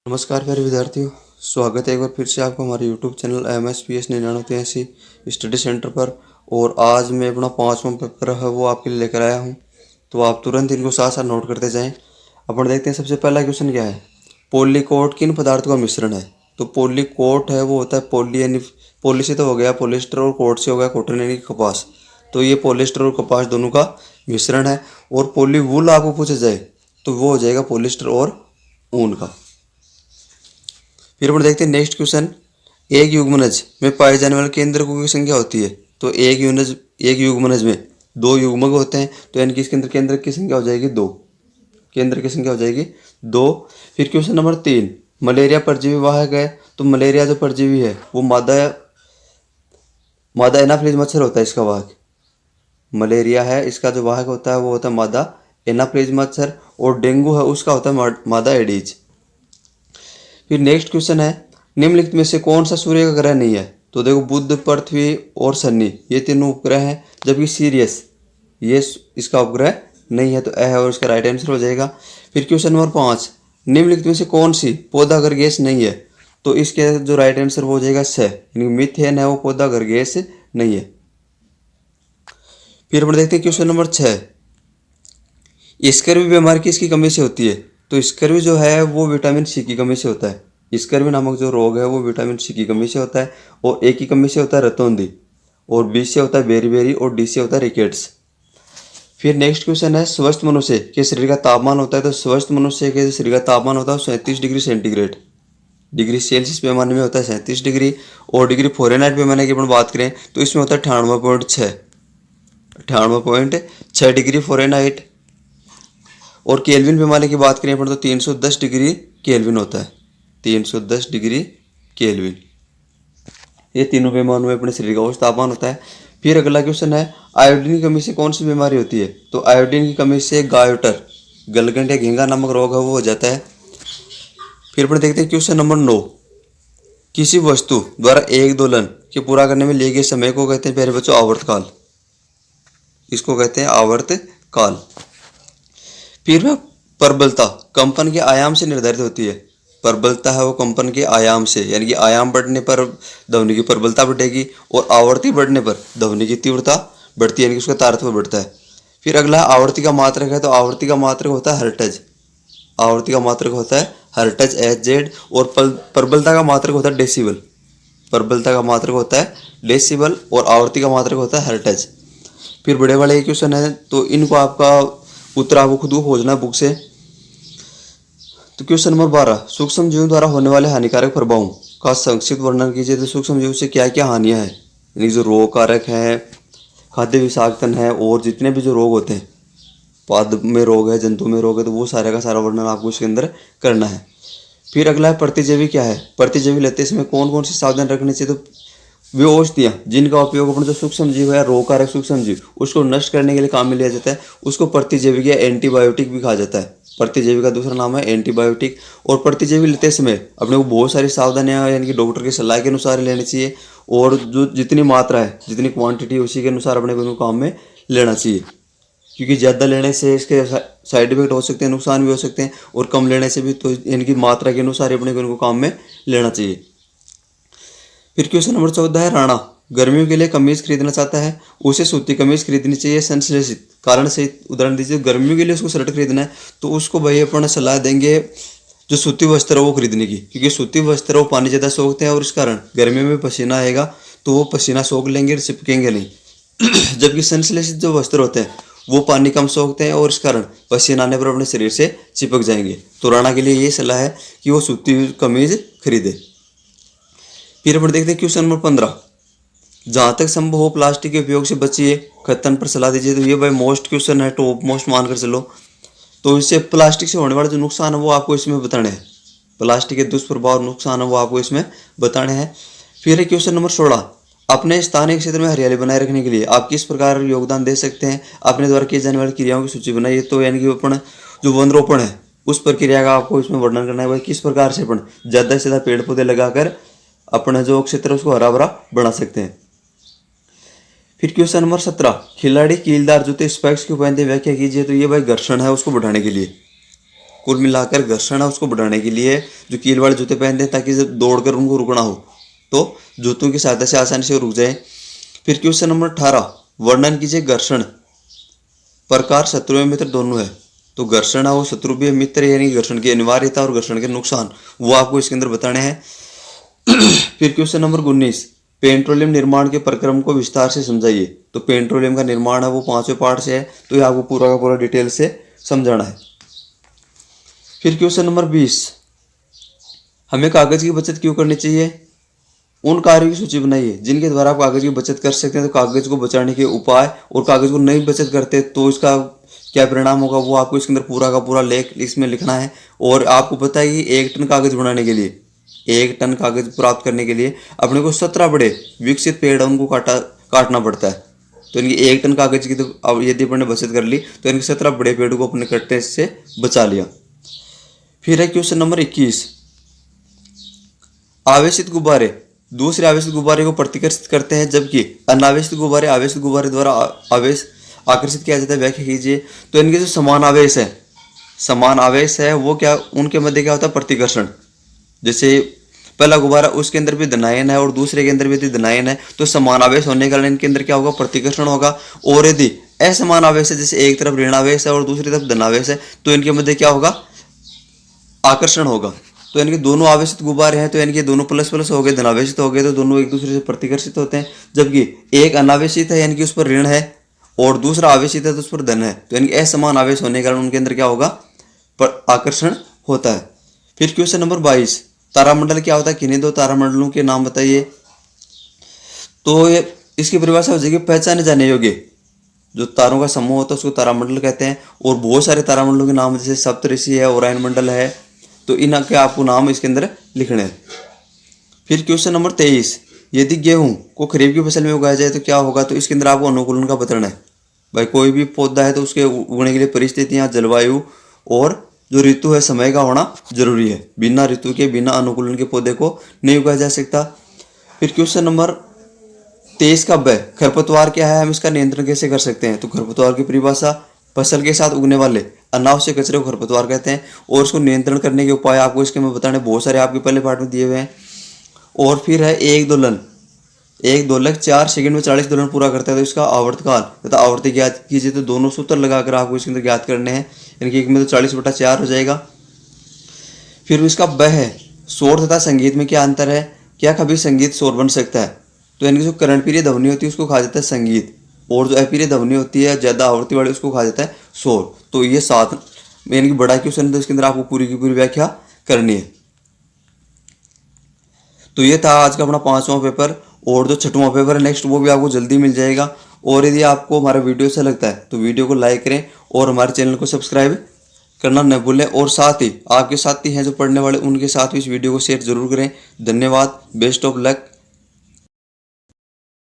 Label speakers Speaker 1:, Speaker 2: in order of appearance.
Speaker 1: नमस्कार प्यारे विद्यार्थियों, स्वागत है एक बार फिर से आपका हमारे YouTube channel MSPS 9983 study centre पर। और आज मैं अपना 5वां पेपर है वो आपके लिए लेकर आया हूँ, तो आप तुरंत इनको साथ साथ नोट करते जाएं। अपन देखते हैं सबसे पहला क्वेश्चन क्या है। पॉलीकोट किन पदार्थों का मिश्रण है। तो पॉलीकोट है वो होता है पॉली यानी पॉली से तो हो गया पॉलिस्टर और कोट से हो गया कॉटन यानी कपास। तो ये पॉलिस्टर और कपास दोनों का मिश्रण है। और पॉली वूल आपको पूछा जाए तो वो हो जाएगा पॉलिस्टर और ऊन का। फिर अपन देखते हैं नेक्स्ट क्वेश्चन। एक युग्मनज में पाए जाने वाले केंद्रकों की संख्या होती है। तो एक युग्मनज में 2 युग्मक होते हैं, तो यानी कि इसके अंदर केंद्रक की संख्या हो जाएगी 2। केंद्र की संख्या हो जाएगी 2। फिर क्वेश्चन नंबर 3, मलेरिया परजीवी वाहक है। तो मलेरिया जो परजीवी है वो मादा एनाफिलीज मच्छर होता है इसका वाहक। मलेरिया है इसका जो वाहक होता है वो होता है मादा एनाफिलीज मच्छर। और डेंगू है उसका होता है मादा एडीज। फिर नेक्स्ट क्वेश्चन है, निम्नलिखित में से कौन सा सूर्य का ग्रह नहीं है। तो देखो बुध, पृथ्वी और शनि ये तीनों उपग्रह हैं, जबकि सीरियस ये इसका उपग्रह नहीं है, तो यह है और इसका राइट आंसर हो जाएगा। फिर क्वेश्चन नंबर 5, निम्नलिखित में से कौन सी पौधागर गैस नहीं है। तो इसके जो राइट आंसर वो हो जाएगा 6, यानी मीथेन है वो पौधागर गैस नहीं है। फिर अपन देखते हैं क्वेश्चन नंबर 6, स्कर्वी बीमारी किसकी कमी से होती है। तो स्कर्वी जो है वो विटामिन सी की कमी से होता है। स्कर्वी नामक जो रोग है वो विटामिन सी की कमी से होता है। और ए की कमी से होता है रतौंधी, और बी से होता है बेरीबेरी, और डी से होता है रिकेट्स। फिर नेक्स्ट क्वेश्चन है, स्वस्थ मनुष्य के शरीर का तापमान होता है। तो स्वस्थ मनुष्य के शरीर का तापमान होता है 37 डिग्री सेंटीग्रेड। डिग्री सेल्सियस पैमाने में होता है 37 डिग्री। और डिग्री फ़ारेनहाइट पैमाने की अपन बात करें तो इसमें होता है 98.6 डिग्री फ़ारेनहाइट। और केल्विन पैमाने की बात करें अपन तो 310 डिग्री केल्विन होता है। 310 डिग्री केल्विन, ये तीनों पैमानों में अपने शरीर का औसत तापमान होता है। फिर अगला क्वेश्चन है, आयोडीन की कमी से कौन सी बीमारी होती है। तो आयोडीन की कमी से गायोटर, गलगंड या घेंगा नामक रोग है वो हो जाता है। फिर अपन देखते हैं क्वेश्चन नंबर 9, किसी वस्तु द्वारा एक दोलन के पूरा करने में लिए गए समय को कहते हैं प्यारे बच्चों आवर्तकाल। इसको कहते हैं आवर्तकाल। फिर वह प्रबलता कंपन के आयाम से निर्धारित होती है। प्रबलता है वो कंपन के आयाम से, यानी कि आयाम बढ़ने पर ध्वनि की प्रबलता बढ़ेगी और आवृत्ति बढ़ने पर ध्वनि की तीव्रता बढ़ती है, यानी कि उसका तारतम्य बढ़ता है। फिर अगला आवृत्ति का मात्रक है। तो आवृत्ति का मात्रक होता है हर्ट्ज। आवृत्ति का मात्रक होता है हर्ट्ज HZ। और प्रबलता का मात्रक होता है डेसिबल। प्रबलता का मात्रक होता है डेसिबल और आवृत्ति का मात्रक होता है हर्ट्ज। फिर बड़े वाले क्वेश्चन है, तो इनको आपका उत्तर आपको खुद को खोजना है बुक से। तो क्वेश्चन नंबर 12, सूक्ष्म जीवों द्वारा होने वाले हानिकारक प्रभावों का संक्षिप्त वर्णन कीजिए। तो सूक्ष्म जीवों से क्या क्या हानियां हैं, यानी जो रोग कारक हैं, खाद्य विषाक्तन है, और जितने भी जो रोग होते हैं, पाद में रोग है, जंतु में रोग है, तो वो सारे का सारा वर्णन आपको इसके अंदर करना है। फिर अगला है प्रतिजैवी क्या है। प्रतिजैवी लेते समय कौन कौन सी सावधान रखनी चाहिए। तो वे औषधियाँ जिनका उपयोग अपना जो सूक्ष्म जीव है, रोग कारक सूक्ष्म जीव, उसको नष्ट करने के लिए काम में लिया जाता है, उसको प्रतिजैविक या एंटीबायोटिक भी कहा जाता है। प्रतिजैविक का दूसरा नाम है एंटीबायोटिक। और प्रतिजैविक लेते समय अपने को बहुत सारी सावधानियां यानी कि डॉक्टर की सलाह के अनुसार लेनी चाहिए। और जो जितनी मात्रा है, जितनी क्वांटिटी उसी के अनुसार अपने को काम में लेना चाहिए, क्योंकि ज़्यादा लेने से इसके साइड इफेक्ट हो सकते हैं, नुकसान भी हो सकते हैं। और कम लेने से भी तो यानी कि मात्रा के अनुसार अपने को इनको काम में लेना चाहिए। फिर क्वेश्चन नंबर 14 है, राणा गर्मियों के लिए कमीज खरीदना चाहता है, उसे सूती कमीज खरीदनी चाहिए संश्लेषित कारण से उदाहरण दीजिए। गर्मियों के लिए उसको शर्ट खरीदना है तो उसको भाई अपन सलाह देंगे जो सूती वस्त्र है वो खरीदने की, क्योंकि सूती वस्त्र वो पानी ज़्यादा सोखते हैं और इस कारण गर्मियों में पसीना आएगा तो वो पसीना सोख लेंगे, चिपकेंगे नहीं। जबकि संश्लेषित जो वस्त्र होते हैं वो पानी कम सोखते हैं और इस कारण पसीना आने पर अपने शरीर से चिपक जाएंगे। तो राणा के लिए ये सलाह है कि वो सूती कमीज खरीदे। फिर अपन देखते हैं क्वेश्चन नंबर 15, जहाँ तक संभव हो प्लास्टिक के उपयोग से बचिए, खतन पर सलाह दीजिए। तो ये भाई मोस्ट क्वेश्चन है, टॉप मोस्ट मानकर चलो। तो इससे प्लास्टिक से होने वाले जो नुकसान है वो आपको इसमें बताने हैं। प्लास्टिक के दुष्प्रभाव नुकसान है वो आपको इसमें बताने हैं। फिर है क्वेश्चन नंबर 16, अपने स्थानीय क्षेत्र में हरियाली बनाए रखने के लिए आप किस प्रकार योगदान दे सकते हैं, अपने द्वारा किए जाने वाली क्रियाओं की सूची बनाइए। तो यानी कि अपन जो वन रोपण है उस प्रक्रिया का आपको इसमें वर्णन करना है, भाई किस प्रकार से अपन ज़्यादा से ज़्यादा पेड़ पौधे लगाकर अपना जो क्षेत्र है उसको हरा भरा बना सकते हैं। फिर क्वेश्चन नंबर 17, खिलाड़ी कीलदार जूते स्पेक्स की पहनते व्याख्या कीजिए। तो ये भाई घर्षण है उसको बढ़ाने के लिए। कुल मिलाकर घर्षण है उसको बढ़ाने के लिए जो कील वाले जूते पहनते हैं ताकि जब दौड़कर उनको रुकना हो तो जूतों की सहायता से आसानी से रुक जाए। फिर क्वेश्चन नंबर 18, वर्णन कीजिए घर्षण प्रकार शत्रु एवं मित्र दोनों है। तो घर्षण है वो शत्रु भी है, मित्र यानी घर्षण की अनिवार्यता और घर्षण के नुकसान वो आपको इसके अंदर बताने हैं। फिर क्वेश्चन नंबर 19, पेट्रोलियम निर्माण के प्रक्रम को विस्तार से समझाइए। तो पेट्रोलियम का निर्माण है वो 5वें पार्ट से है, तो ये आपको पूरा का पूरा डिटेल से समझाना है। फिर क्वेश्चन नंबर 20, हमें कागज की बचत क्यों करनी चाहिए? उन कार्यों की सूची बनाइए जिनके द्वारा आप कागज की बचत कर सकते हैं। तो कागज को बचाने के उपाय और कागज को नहीं बचत करते तो इसका क्या परिणाम होगा वो आपको इसके अंदर पूरा का पूरा लेख इसमें लिखना है। और आपको पता है कि 1 टन कागज बनाने के लिए, 1 टन कागज प्राप्त करने के लिए अपने को 17 बड़े विकसित पेड़ उनको काटना पड़ता है। तो इनकी 1 टन कागज की तो यदि अपने बचत कर ली तो इनके 17 बड़े पेड़ को अपने कटने से बचा लिया। फिर है क्वेश्चन नंबर 21, आवेशित गुब्बारे दूसरे आवेशित गुब्बारे को प्रतिकर्षित करते हैं जबकि अनावेशित गुब्बारे आवेशित गुब्बारे द्वारा आवेश आकर्षित किया जाता है। व्याख्या कीजिए। तो इनके जो समान आवेश है वो क्या, उनके मध्य क्या होता है? प्रतिकर्षण। जैसे पहला गुब्बारा उसके अंदर भी धनायन है और दूसरे के अंदर भी धनायन है, तो समान आवेश होने के कारण इनके अंदर क्या होगा? प्रतिकर्षण होगा। और यदि असमान आवेश है, जैसे एक तरफ ऋणावेश है और दूसरी तरफ धनावेश है, तो इनके मध्य क्या होगा? आकर्षण होगा। तो इनके दोनों आवेशित गुब्बारे हैं तो इनके दोनों प्लस प्लस हो गए, धनावेशित हो गए, तो दोनों एक दूसरे से प्रतिकर्षित होते हैं। जबकि एक अनावेशित है यानी कि उस पर ऋण है और दूसरा आवेशित है तो उस पर धन है, तो इनके असमान आवेश होने के कारण उनके अंदर क्या होगा? आकर्षण होता है। फिर क्वेश्चन नंबर 22, तारामंडल क्या होता है? किन्हीं 2 तारामंडलों के नाम बताइए। तो ये इसकी परिभाषा हो जाएगी पहचाने जाने योग्य जो तारों का समूह होता है उसको तारामंडल कहते हैं। और बहुत सारे तारामंडलों के नाम जैसे सप्तऋषि है, ओरायन मंडल है, तो इनके आपको नाम इसके अंदर लिखने हैं। फिर क्वेश्चन नंबर 23, यदि गेहूं को खरीफ की फसल में उगाया जाए तो क्या होगा? तो इसके अंदर आपको अनुकूलन का बताना है। भाई कोई भी पौधा है तो उसके उगने के लिए परिस्थितियां, जलवायु और जो ऋतु है समय का होना जरूरी है। बिना ऋतु के, बिना अनुकूलन के पौधे को नहीं उगाया जा सकता। फिर क्वेश्चन नंबर 23 का ब, खरपतवार क्या है, हम इसका नियंत्रण कैसे कर सकते हैं? तो खरपतवार की परिभाषा, फसल के साथ उगने वाले अनावश्यक कचरे को खरपतवार कहते हैं और उसको नियंत्रण करने के उपाय आपको इसके में बताने बहुत सारे आपके पहले पार्ट में दिए हुए हैं। और फिर है एक दोलक 4 सेकंड में 40 दोलन पूरा करता है, तो इसका आवर्तकाल तथा आवर्ती ज्ञात कीजिए। तो दोनों सूत्र लगाकर आपको इसके अंदर ज्ञात करने हैं, यानी कि एक में तो 40/4 हो जाएगा। फिर इसका ब है, शोर तथा संगीत में क्या अंतर है? क्या कभी संगीत शोर बन सकता है? तो यानी कि जो कर्णप्रिय ध्वनि होती है उसको कहा जाता है संगीत, और जो अप्रिय ध्वनि होती है ज्यादा आवृत्ति वाली उसको कहा जाता है शोर। तो ये 7 यानी कि बड़ा क्वेश्चन है, इसके अंदर आपको पूरी की पूरी व्याख्या करनी है। तो ये था आज का अपना 5वां पेपर, और जो 6वां पेपर है नेक्स्ट वो भी आपको जल्दी मिल जाएगा। और यदि आपको हमारा वीडियो अच्छा लगता है तो वीडियो को लाइक करें और हमारे चैनल को सब्सक्राइब करना न भूलें। और साथ ही आपके साथी हैं जो पढ़ने वाले उनके साथ भी इस वीडियो को शेयर जरूर करें। धन्यवाद, बेस्ट ऑफ लक।